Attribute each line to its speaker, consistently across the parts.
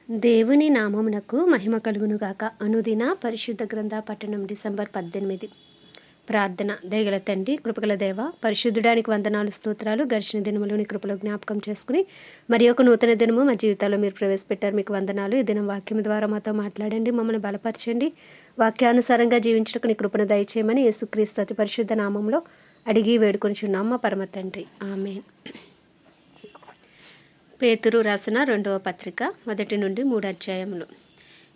Speaker 1: దేవుని నామమునకు మహిమ కలుగునుగాక. అనుదిన పరిశుద్ధ గ్రంథ పట్టణం డిసెంబర్ 18. ప్రార్థన. దయగల తండ్రి, కృపగల దేవ, పరిశుద్ధుడానికి వందనాలు, స్తోత్రాలు. గడిచిన దినములోని కృపలో జ్ఞాపకం చేసుకుని మరి ఒక నూతన దినము మా జీవితాల్లో మీరు ప్రవేశపెట్టారు. మీకు వందనాలు. ఈ దినం వాక్యం ద్వారా మాతో మాట్లాడండి, మమ్మల్ని బలపరచండి. వాక్యానుసారంగా జీవించడానికి నీ కృపను దయచేయమని యేసుక్రీస్తు అతి పరిశుద్ధ నామంలో అడిగి వేడుకొనిచున్నాం మా పరమ తండ్రి. ఆమేన్. పేతురు రాసిన 2వ పత్రిక 1 నుండి 3 అధ్యాయములు.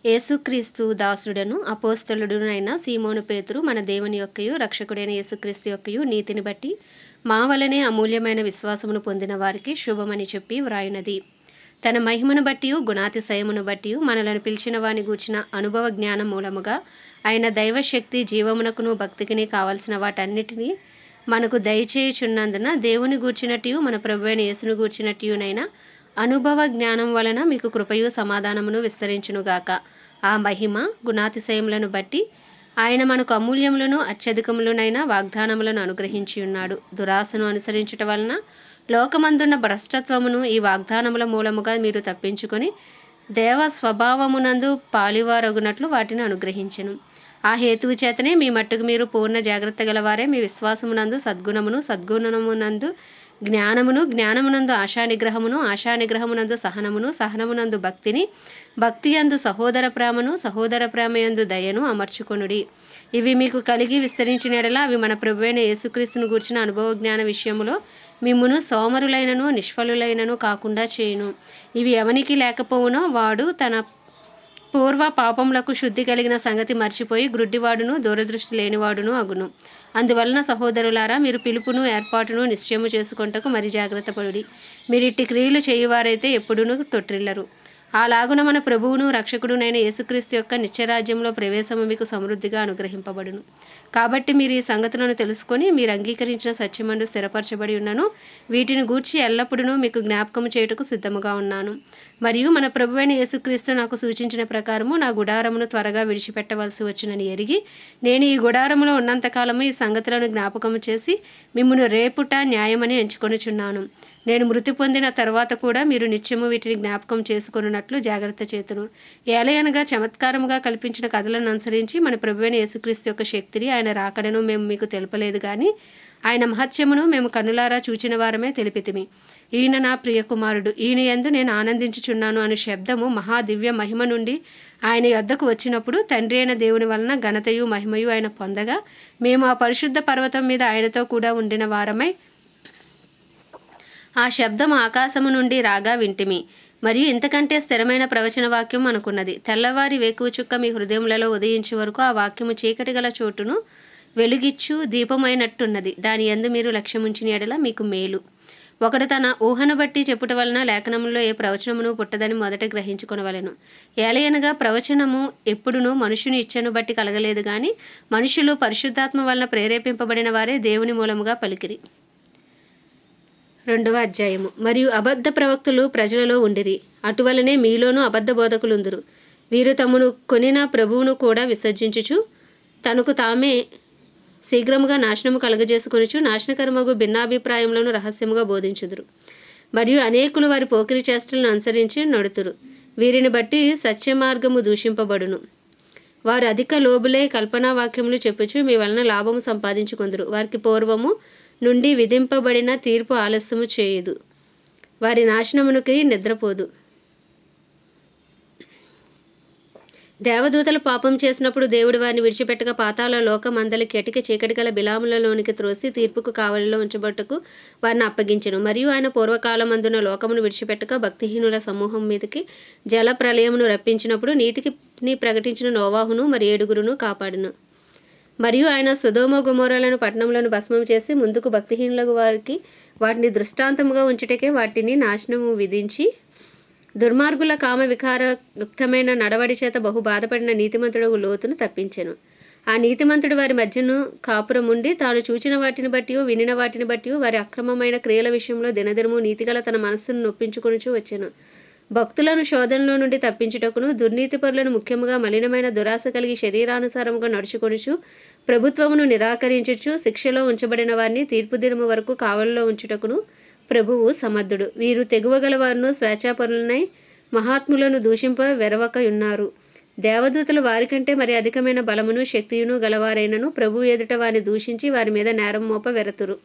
Speaker 1: యేసుక్రీస్తు దాసుడను అపోస్తలుడునైన సీమోను పేతురు, మన దేవుని యొక్కయు రక్షకుడైన యేసుక్రీస్తు యొక్కయు నీతిని బట్టి మా వలనే అమూల్యమైన విశ్వాసమును పొందిన వారికి శుభమని చెప్పి వ్రాయినది. తన మహిమను బట్టి గుణాతిశయమును బట్టి మనలను పిలిచిన వాని గూర్చిన అనుభవ జ్ఞానం మూలముగా ఆయన దైవశక్తి జీవమునకును భక్తికిని కావలసిన వాటన్నిటినీ మనకు దయచేయుచున్నందున దేవుని గూర్చినట్టు మన ప్రభువైన యేసును గూర్చినట్టునైనా అనుభవ జ్ఞానం వలన మీకు కృపయు సమాధానమును విస్తరించునుగాక. ఆ మహిమ గుణాతిశయములను బట్టి ఆయన మనకు అమూల్యములను అత్యధికములనైన వాగ్దానములను అనుగ్రహించి ఉన్నాడు. దురాశను అనుసరించుట వలన లోకమందున్న భ్రష్టత్వమును ఈ వాగ్దానముల మూలముగా మీరు తప్పించుకొని దేవ స్వభావమునందు పాలివారగునట్లు వాటిని అనుగ్రహించెను. ఆ హేతువు చేతనే మీ మట్టుకు మీరు పూర్ణ జాగ్రత్త గలవారే మీ విశ్వాసమునందు సద్గుణమును, సద్గుణమునందు జ్ఞానమును, జ్ఞానమునందు ఆశానిగ్రహమును, ఆశానిగ్రహమునందు సహనమును, సహనమునందు భక్తిని, భక్తి యందు సహోదర ప్రేమను, సహోదర ప్రేమయందు దయను అమర్చుకొనుడి. ఇవి మీకు కలిగి విస్తరించిన ఎడల అవి మన ప్రభువైన యేసుక్రీస్తును గూర్చిన అనుభవ జ్ఞాన విషయములో మిమ్మును సోమరులైనను నిష్ఫలులైనను కాకుండా చేయును. ఇవి ఎవనికి లేకపోవునో వాడు తన పూర్వ పాపములకు శుద్ధి కలిగిన సంగతి మర్చిపోయి గ్రుడ్డివాడును, దూరదృష్టి లేనివాడును అగును. అందువలన సహోదరులారా, మీరు పిలుపును ఏర్పాటును నిశ్చయము చేసుకొనుటకు మరి జాగ్రత్త పడుడి. మీరు ఇట్టి క్రియలు చేయువారైతే ఎప్పుడూనూ తొట్టిల్లరు. అలాగున మన ప్రభువును రక్షకుడునైన యేసుక్రీస్తు యొక్క నిత్యరాజ్యంలో ప్రవేశము మీకు సమృద్ధిగా అనుగ్రహింపబడును. కాబట్టి మీరు ఈ సంగతులను తెలుసుకొని మీరు అంగీకరించిన సత్యమందు స్థిరపరచబడి ఉన్నాను. వీటిని గూర్చి ఎల్లప్పుడూ మీకు జ్ఞాపకము చేయుటకు సిద్ధముగా ఉన్నాను. మరియు మన ప్రభువైన యేసుక్రీస్తు నాకు సూచించిన ప్రకారము నా గుడారమును త్వరగా విడిచిపెట్టవలసి వచ్చునని ఎరిగి నేను ఈ గుడారములో ఉన్నంతకాలము ఈ సంగతులను జ్ఞాపకము చేసి మిమ్మును రేపుట న్యాయమని ఎంచుకొనుచున్నాను. నేను మృతి పొందిన తర్వాత కూడా మీరు నిత్యము వీటిని జ్ఞాపకం చేసుకొనున్నట్లు జాగ్రత్త చేతును. ఏలయనగా చమత్కారముగా కల్పించిన కథలను అనుసరించి మన ప్రభువైన యేసుక్రీస్తు యొక్క శక్తిని, ఆయన రాకడను మేము మీకు తెలుపలేదు కానీ ఆయన మహత్యమును మేము కన్నులారా చూచిన వారమే తెలిపితిమి. ఈయన నా ప్రియ కుమారుడు, ఈయన యందు నేను ఆనందించుచున్నాను అను శబ్దము మహాదివ్య మహిమ నుండి ఆయన యొద్దకు వచ్చినప్పుడు తండ్రి అయిన దేవుని వలన ఘనతయు మహిమయు ఆయన పొందగా మేము ఆ పరిశుద్ధ పర్వతం మీద ఆయనతో కూడా ఉండిన వారమై ఆ శబ్దం ఆకాశము నుండి రాగా వింటిమి. మరియు ఇంతకంటే స్థిరమైన ప్రవచన వాక్యం అనుకున్నది. తెల్లవారి వేకువ చుక్క మీ హృదయములలో ఉదయించే వరకు ఆ వాక్యము చీకటి గల చోటును వెలుగిచ్చు దీపమైనట్టున్నది. దాని యందు మీరు లక్ష్యముంచిన ఎడల మీకు మేలు. ఒకడు తన ఊహను బట్టి చెప్పుట వలన లేఖనములో ఏ ప్రవచనమును పుట్టదని మొదట గ్రహించుకొనవలెను. ఏలయనగా ప్రవచనము ఎప్పుడునూ మనుషుని ఇచ్చను బట్టి కలగలేదు కానీ మనుషులు పరిశుద్ధాత్మ వలన ప్రేరేపింపబడిన వారే దేవుని మూలముగా పలికిరి. 2వ అధ్యాయము. మరియు అబద్ధ ప్రవక్తలు ప్రజలలో ఉండిరి, అటువలనే మీలోనూ అబద్ధ బోధకులుందురు. వీరు తమను కొనిన ప్రభువును కూడా విసర్జించుచు తనకు తామే శీఘ్రముగా నాశనము కలుగజేసుకొనుచు నాశనకరమగు భిన్నాభిప్రాయములను రహస్యముగా బోధించుదురు. మరియు అనేకులు వారి పోకిరి చేష్టలను అనుసరించి నడుతురు. వీరిని బట్టి సత్య మార్గము దూషింపబడును. వారు అధిక లోబులై కల్పనా వాక్యములు చెప్పుచు మీ వలన లాభము సంపాదించుకొందురు. వారికి పూర్వము నుండి విధింపబడిన తీర్పు ఆలస్యము చేయదు, వారి నాశనమునికి నిద్రపోదు. దేవదూతలు పాపం చేసినప్పుడు దేవుడు వారిని విడిచిపెట్టక పాతాళ లోకమందలి కెటిక చీకటి గల బిలాములలోనికి త్రోసి తీర్పుకు కావలిలో ఉంచబట్టుకు వారిని అప్పగించెను. మరియు ఆయన పూర్వకాలమందున లోకమును విడిచిపెట్టక భక్తిహీనుల సమూహం మీదకి జల ప్రళయమును రప్పించినప్పుడు నీతిని ప్రకటించిన నోవాహును మరి 7 కాపాడును. మరియు ఆయన సొదొమ గొమొర్రాలను పట్టణములను భస్మం చేసి ముందుకు భక్తిహీనులకు వారికి వాటిని దృష్టాంతముగా ఉంచుటకే వాటిని నాశనము విధించి దుర్మార్గుల కామ వికారయుక్తమైన నడవడి చేత బహు బాధపడిన నీతిమంతుడు లోతును తప్పించెను. ఆ నీతిమంతుడు వారి మధ్యను కాపురముండి తాను చూచిన వాటిని బట్టి వినిన వాటిని బట్టి వారి అక్రమమైన క్రియల విషయంలో దినదినము నీతిగల తన మనస్సును నొప్పించుకొనుచు వచ్చెను. భక్తులను శోధనలో నుండి తప్పించుటకును దుర్నీతిపరులను ముఖ్యముగా మలినమైన దురాశ కలిగి శరీరానుసారముగా నడుచుకొనుచు ప్రభుత్వమును నిరాకరించుచు శిక్షలో ఉంచబడిన వారిని తీర్పు దినము వరకు కావలిలో ఉంచుటకును ప్రభువు సమర్థుడు. వీరు తెగువగలవారును, స్వేచ్ఛాపరులనై, వారు తమ దురాశ చేత భక్తులను మోసపుచ్చుచు, వారి హృదయములను కఠినపరచుకొనుచు, వారి హృదయములను మహాత్ములను దూషింప వెరవక ఉన్నారు. దేవదూతలు వారికంటే మరి అధికమైన బలమును శక్తియును గలవారైనను ప్రభు ఎదుట వారిని దూషించి వారి మీద నేరం మోప వెరతురు.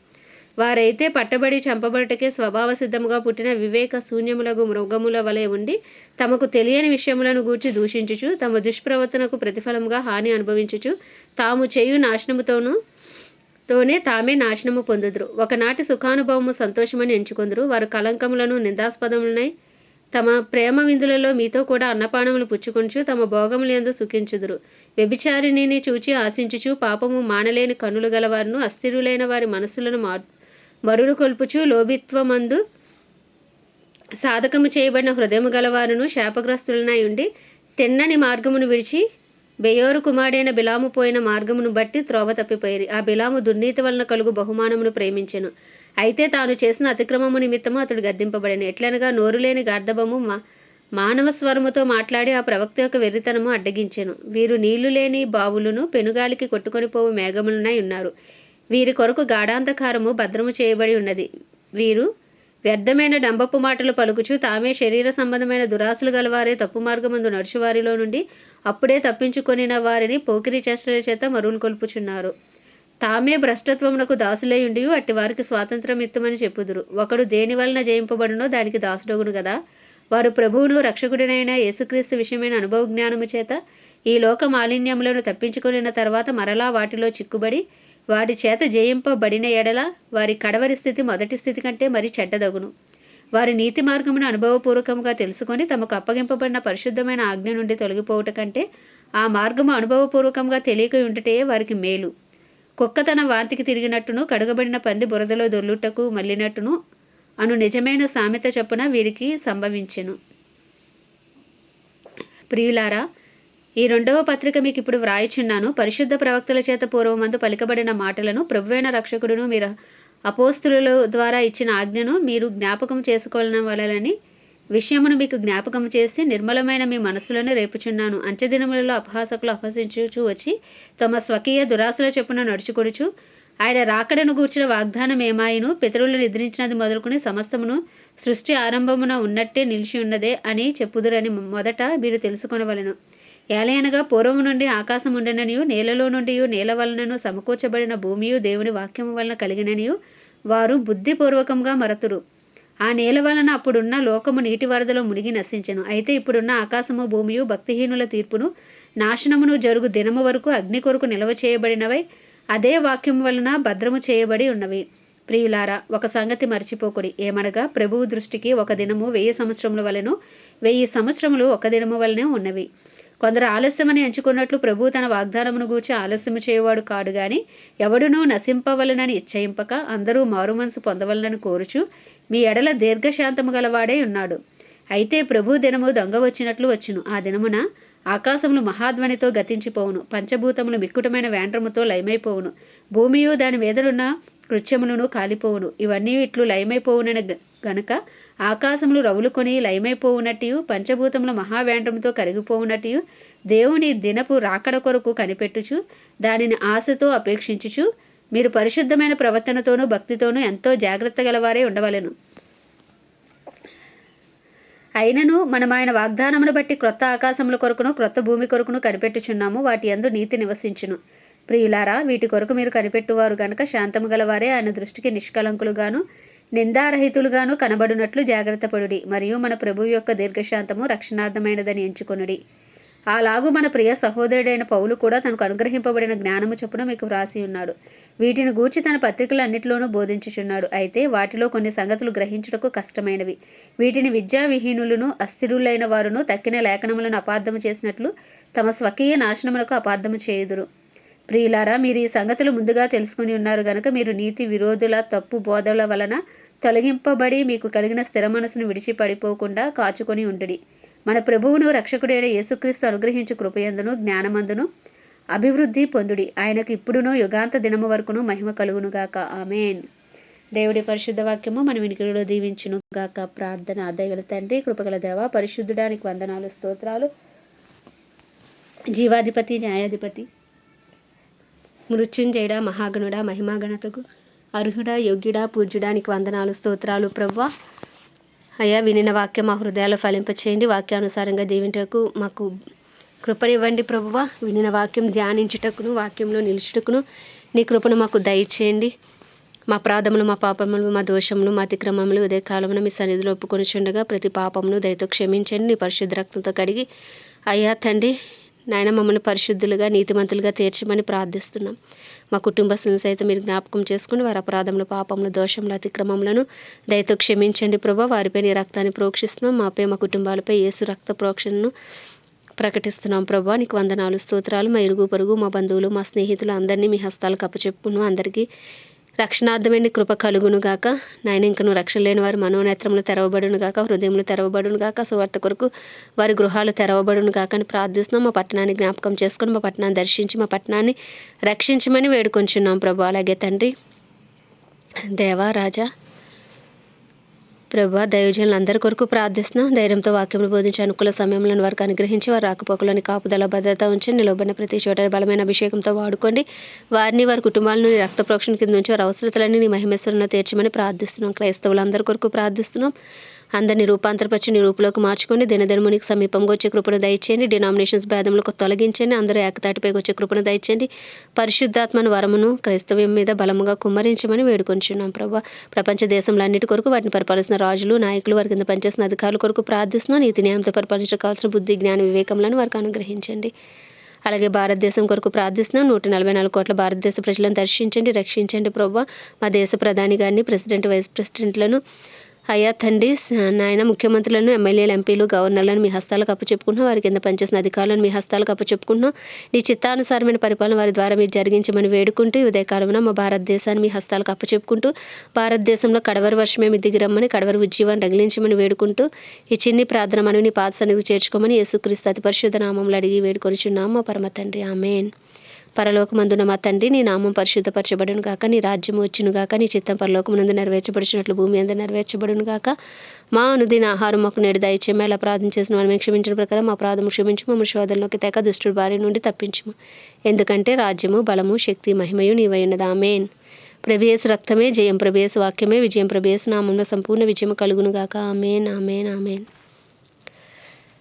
Speaker 1: వారైతే పట్టబడి చంపబడుటకే స్వభావ సిద్ధముగా పుట్టిన వివేక శూన్యములకు మృగముల వలె ఉండి తమకు తెలియని విషయములను గూర్చి దూషించుచు తమ దుష్ప్రవర్తనకు ప్రతిఫలముగా హాని అనుభవించుచు తాము చేయు నాశనముతోనే తామే నాశనము పొందుదురు. ఒకనాటి సుఖానుభవము సంతోషమని ఎంచుకొందురు. వారు కలంకములను నిందాస్పదములనై తమ ప్రేమ విందులలో మీతో కూడా అన్నపానములు పుచ్చుకొంచు తమ భోగములందు సుఖించుదురు. వ్యభిచారిణిని చూచి ఆశించుచు పాపము మానలేని కన్నులు గలవారును అస్థిరులైన వారి మనస్సులను మరులు కొల్పుచు లోభిత్వమందు సాధకము చేయబడిన హృదయము గలవారును శాపగ్రస్తులనై ఉండి తిన్నని మార్గమును విడిచి బెయోరు కుమారుడైన బిలాము పోయిన మార్గమును బట్టి త్రోవ తప్పిపోయిరి. ఆ బిలాము దుర్నీతి వలన కలుగు బహుమానమును ప్రేమించెను. అయితే తాను చేసిన అతిక్రమము నిమిత్తము అతడు గద్దింపబడెను. ఎట్లనగా నోరులేని గార్ధబము మానవ స్వరముతో మాట్లాడి ఆ ప్రవక్త యొక్క వెర్రితనము అడ్డగించెను. వీరు నీళ్లు లేని బావులను పెనుగాలికి కొట్టుకొని పోవు మేఘములనై ఉన్నారు. వీరి కొరకు గాఢాంధకారము భద్రము చేయబడి ఉన్నది. వీరు వ్యర్థమైన డంబపు మాటలు పలుకుచు తామే శరీర సంబంధమైన దురాశలు గలవారే తప్పు మార్గమందు నడుచువారిలో నుండి అప్పుడే తప్పించుకొనిన వారిని పోకిరి చేష్టల చేత మరులు కొల్పుచున్నారు. తామే భ్రష్టత్వమునకు దాసులై ఉండి అట్టి వారికి స్వాతంత్రం ఇత్తమని చెప్పుదురు. ఒకడు దేని వలన జయింపబడునో దానికి దాసుడగును గదా. వారు ప్రభువును రక్షకుడినైన యేసుక్రీస్తు విషయమైన అనుభవ జ్ఞానము చేత ఈ లోక మాలిన్యములను తప్పించుకొనిన తర్వాత మరలా వాటిలో చిక్కుబడి వాటి చేత జయింపబడిన ఎడల వారి కడవరి స్థితి మొదటి స్థితి కంటే మరి చెడ్డదగును. వారి నీతి మార్గమును అనుభవపూర్వకంగా తెలుసుకొని తమకు అప్పగింపబడిన పరిశుద్ధమైన ఆజ్ఞ నుండి తొలగిపోవుట కంటే ఆ మార్గము అనుభవపూర్వకంగా తెలియక ఉండుటే వారికి మేలు. కుక్క తన వాంతికి తిరిగినట్టును కడుగబడిన పంది బురదలో దొర్లుటకు మళ్ళినట్టును అను నిజమైన సామెత చొప్పున వీరికి సంభవించెను. ప్రియులారా, ఈ 2వ పత్రిక మీకు ఇప్పుడు వ్రాయిచున్నాను. పరిశుద్ధ ప్రవక్తల చేత పూర్వమందు పలికబడిన మాటలను ప్రభువైన రక్షకుడును మీరు అపోస్తుల ద్వారా ఇచ్చిన ఆజ్ఞను మీరు జ్ఞాపకం చేసుకోవాలని విషయమును మీకు జ్ఞాపకం చేసి నిర్మలమైన మీ మనస్సులను రేపుచున్నాను. అంచెదినములలో అపహాసకులు అపహసించుచు వచ్చి తమ స్వకీయ దురాశల చొప్పున నడుచుకొడుచు ఆయన రాకడను గూర్చిన వాగ్దానం ఏమాయిను పితరులు నిద్రించినది మొదలుకొని సమస్తమును సృష్టి ఆరంభమున ఉన్నట్టే నిలిచి ఉన్నదే అని చెప్పుదురని మొదట మీరు తెలుసుకొనవలెను. ఏలయనగా పూర్వము నుండి ఆకాశం ఉండననియు నేలలో నుండి నేల వలనను సమకూర్చబడిన భూమియు దేవుని వాక్యము వలన కలిగిననియు వారు బుద్ధిపూర్వకంగా మరతురు. ఆ నేల వలన అప్పుడున్న లోకము నీటి వరదలో మునిగి నశించెను. అయితే ఇప్పుడున్న ఆకాశము భూమియు భక్తిహీనుల తీర్పును నాశనమును జరుగు దినము వరకు అగ్ని కొరకు నిల్వ చేయబడినవై అదే వాక్యం వలన భద్రము చేయబడి ఉన్నవి. ప్రియులారా, ఒక సంగతి మర్చిపోకుడి. ఏమనగా ప్రభువు దృష్టికి ఒక దినము 1000 సంవత్సరముల వలెను 1000 సంవత్సరములు ఒక దినము వలనే ఉన్నవి. కొందరు ఆలస్యమని ఎంచుకున్నట్లు ప్రభువు తన వాగ్దానమును గూర్చి ఆలస్యము చేయవాడు కాడు గాని ఎవడునూ నశింపవలనని ఇచ్చయింపక అందరూ మారుమనసు పొందవలనని కోరుచు మీ ఎడల దీర్ఘశాంతము గలవాడే ఉన్నాడు. అయితే ప్రభు దినము దొంగ వచ్చినట్లు వచ్చును. ఆ దినమున ఆకాశములు మహాధ్వనితో గతించిపోవును, పంచభూతములు మిక్కుటమైన వేండ్రముతో లయమైపోవును, భూమియు దాని మీదనున్న కృత్యములను కాలిపోవును. ఇవన్నీ ఇట్లు లయమైపోవునని గనుక ఆకాశములు రవులుకొని లయమైపోవునట్టు పంచభూతముల మహావేండ్రముతో కరిగిపోవునట్టు దేవుని దినపు రాకడ కొరకు కనిపెట్టుచు దానిని ఆశతో అపేక్షించుచు మీరు పరిశుద్ధమైన ప్రవర్తనతోనూ భక్తితోనూ ఎంతో జాగ్రత్త గలవారే ఉండవలెను. అయినను మనం ఆయన వాగ్దానమును బట్టి క్రొత్త ఆకాశముల కొరకును క్రొత్త భూమి కొరకును కనిపెట్టుచున్నాము. వాటి యందు నీతి నివసించును. ప్రియులారా, వీటి కొరకు మీరు కనిపెట్టువారు గనుక శాంతము గలవారే ఆయన దృష్టికి నిష్కలంకులుగాను నిందారహితులుగాను కనబడునట్లు జాగ్రత్త పడుడి. మరియు మన ప్రభువు యొక్క దీర్ఘశాంతము రక్షణార్థమైనదని ఎంచుకొనుడి. అలాగూ మన ప్రియ సహోదరుడైన పౌలు కూడా తనకు అనుగ్రహింపబడిన జ్ఞానము చొప్పున మీకు వ్రాసి ఉన్నాడు. వీటిని గూర్చి తన పత్రికలన్నిటిలోనూ బోధించుచున్నాడు. అయితే వాటిలో కొన్ని సంగతులు గ్రహించుటకు కష్టమైనవి. వీటిని విద్యావిహీనులను అస్థిరులైన వారును తక్కిన లేఖనములను అపార్థము చేసినట్లు తమ స్వకీయ నాశనములకు అపార్థము చేయుదురు. ప్రియులారా, మీరు ఈ సంగతులు ముందుగా తెలుసుకుని ఉన్నారు గనుక మీరు నీతి విరోధుల తప్పు బోధల వలన తొలగింపబడి మీకు కలిగిన స్థిర మనసును విడిచి పడిపోకుండా కాచుకొని ఉండుడి. మన ప్రభువును రక్షకుడైన యేసుక్రీస్తు అనుగ్రహించు కృపయందును జ్ఞానమందును అభివృద్ధి పొందుడి. ఆయనకు ఇప్పుడునో యుగాంత దినము వరకును మహిమ కలుగునుగాక. ఆమేన్. దేవుడి పరిశుద్ధ వాక్యము మన వినికిడిలో దీవించును గాక. ప్రార్థన. దయగల తండ్రి, కృపగల దేవ, పరిశుద్ధుడానికి వందనాలు, స్తోత్రాలు. జీవాధిపతి, న్యాయాధిపతి, మృత్యుంజయుడా, మహాగణుడా, మహిమాగణతకు అర్హుడా, యోగ్యుడా, పూజ్యుడానికి వందనాలు, స్తోత్రాలు. ప్రవ్వా, అయ్యా వినిన వాక్యం మా హృదయాలు ఫలింపచేయండి. వాక్యానుసారంగా జీవించటకు మాకు కృపనివ్వండి ప్రభువా. వినిన వాక్యం ధ్యానించుటకును వాక్యంలో నిలుచుటకును నీ కృపను మాకు దయచేయండి. మా అపరాధములు, మా పాపములు, మా దోషములు, మా అతిక్రమములు ఉదయ కాలమున మీ సన్నిధిలో ఒప్పుకొనిచుండగా ప్రతి పాపమును దయతో క్షమించండి. నీ పరిశుద్ధ రక్తంతో కడిగి అయ్యా తండ్రి నాయన మమ్మల్ని పరిశుద్ధులుగా నీతిమంతులుగా తీర్చమని ప్రార్థిస్తున్నాం. మా కుటుంబస్తులను సైతం మీరు జ్ఞాపకం చేసుకుని వారి అపరాధములు, పాపములు, దోషములు, అతిక్రమములను దయతో క్షమించండి ప్రభా. వారిపై నీ రక్తాన్ని ప్రోక్షిస్తున్నాం. మాపై మా కుటుంబాలపై యేసు రక్త ప్రోక్షణను ప్రకటిస్తున్నాం ప్రభా. నీకు వందనాలు, స్తోత్రాలు. మా ఇరుగు పొరుగు, మా బంధువులు, మా స్నేహితులు అందరినీ మీ హస్తాలకు అప్పచెప్పుకున్నాం. అందరికీ రక్షణార్థమైన కృప కలుగును గాక. నాయన ఇంకను రక్షణ లేని వారి మనోనేత్రములు తెరవబడును గాక, హృదయములు తెరవబడును గాక, సువార్త కొరకు వారి గృహాలు తెరవబడును గాక అని ప్రార్థిస్తున్నాం. మా పట్టణాన్ని జ్ఞాపకం చేసుకొని మా పట్టణాన్ని దర్శించి మా పట్టణాన్ని రక్షించమని వేడుకొంచున్నాం ప్రభు. అలాగే తండ్రి దేవా రాజా ప్రభా దైవజనులు అందరి కొరకు ప్రార్థిస్తున్నాం. ధైర్యంతో వాక్యములు బోధించి అనుకూల సమయంలో వారికి అనుగ్రహించి వారి రాకపోకలోని కాపుదల భద్రత ఉంచి నిలబడిన ప్రతి చోట బలమైన అభిషేకంతో వాడుకోండి. వారిని వారి కుటుంబాలను రక్త ప్రోక్షణ కింద నుంచి వారి అవసరతలన్నీ నీ మహిమేశ్వరంలో తీర్చమని ప్రార్థిస్తున్నాం. క్రైస్తవులందరి కొరకు ప్రార్థిస్తున్నాం. అందరినీ రూపాంతరపరిచి నీ రూపులోకి మార్చుకోండి. దినదినమునికి సమీపంగా వచ్చే కృపను దయచేయండి. డినామినేషన్స్ భేదములకు తొలగించండి. అందరూ ఏకతాటిపైకి వచ్చే కృపను దయచేయండి. పరిశుద్ధాత్మను వరమును క్రైస్తవ్యం మీద బలముగా కుమ్మరించమని వేడుకొంచున్నాం ప్రభా. ప్రపంచ దేశంలో అన్నిటి కొరకు వాటిని పరిపాలిస్తున్న రాజులు, నాయకులు, వారి కింద పనిచేసిన అధికారుల కొరకు ప్రార్థిస్తున్నాం. నీతి న్యాయంతో పరిపాలించకాల్సిన బుద్ధి, జ్ఞాన, వివేకములను వారికి అనుగ్రహించండి. అలాగే భారతదేశం కొరకు ప్రార్థిస్తున్నాం. 144 కోట్ల భారతదేశ ప్రజలను దర్శించండి, రక్షించండి ప్రభా. మా దేశ ప్రధాని గారిని, ప్రెసిడెంట్, వైస్ ప్రెసిడెంట్లను అయ్యా తండ్రి నాయన ముఖ్యమంత్రులను, ఎమ్మెల్యేలు, ఎంపీలు, గవర్నర్లను మీ హస్తాలకు అప్పచెప్పుకుంటున్నాం. వారి కింద పనిచేసిన అధికారులను మీ హస్తాలకు అప్పచెప్పుకుంటున్నాం. నీ చిత్తానుసారమైన పరిపాలన వారి ద్వారా మీరు జరిగించమని వేడుకుంటూ ఉదయకాలమున మా భారతదేశాన్ని మీ హస్తాలకు అప్పచెప్పుకుంటూ భారతదేశంలో కడవరి వర్షమే మీ దిగిరమ్మని, కడవరి ఉజ్జీవాన్ని రగిలించమని వేడుకుంటూ ఈ చిన్ని ప్రార్థన మనవి నీ పాద సన్నిధికి చేర్చుకోమని యేసుక్రీస్తు అతి పరిశుద్ధ నామములో అడిగి వేడుకొనిచున్నాము మా పరమ తండ్రి. ఆమేన్. పరలోకమందున మా తండ్రి నీ నామం పరిశుద్ధపరచబడును గాక, నీ రాజ్యం వచ్చును గాక, నీ చిత్తం పరలోకమందు నెరవేర్చబడినట్లు భూమి అందు నెరవేర్చబడును గాక. మా అనుదిన ఆహారం మాకు నేడు దయచేయము. ఎలా ప్రార్థన చేసిన మనం క్షమించిన ప్రకారం మా ప్రార్థన క్షమించు. మమ్మల్ని శోధనలోకి తెక దుష్టుడి బారి నుండి తప్పించుము. ఎందుకంటే రాజ్యము, బలము, శక్తి, మహిమయు నీవై ఉన్నది. ఆమేన్. ప్రభుయేసు రక్తమే జయం, ప్రభుయేసు వాక్యమే విజయం, ప్రభుయేసు నామంలో సంపూర్ణ విజయం కలుగును గాక. ఆమేన్, ఆమేన్, ఆమేన్.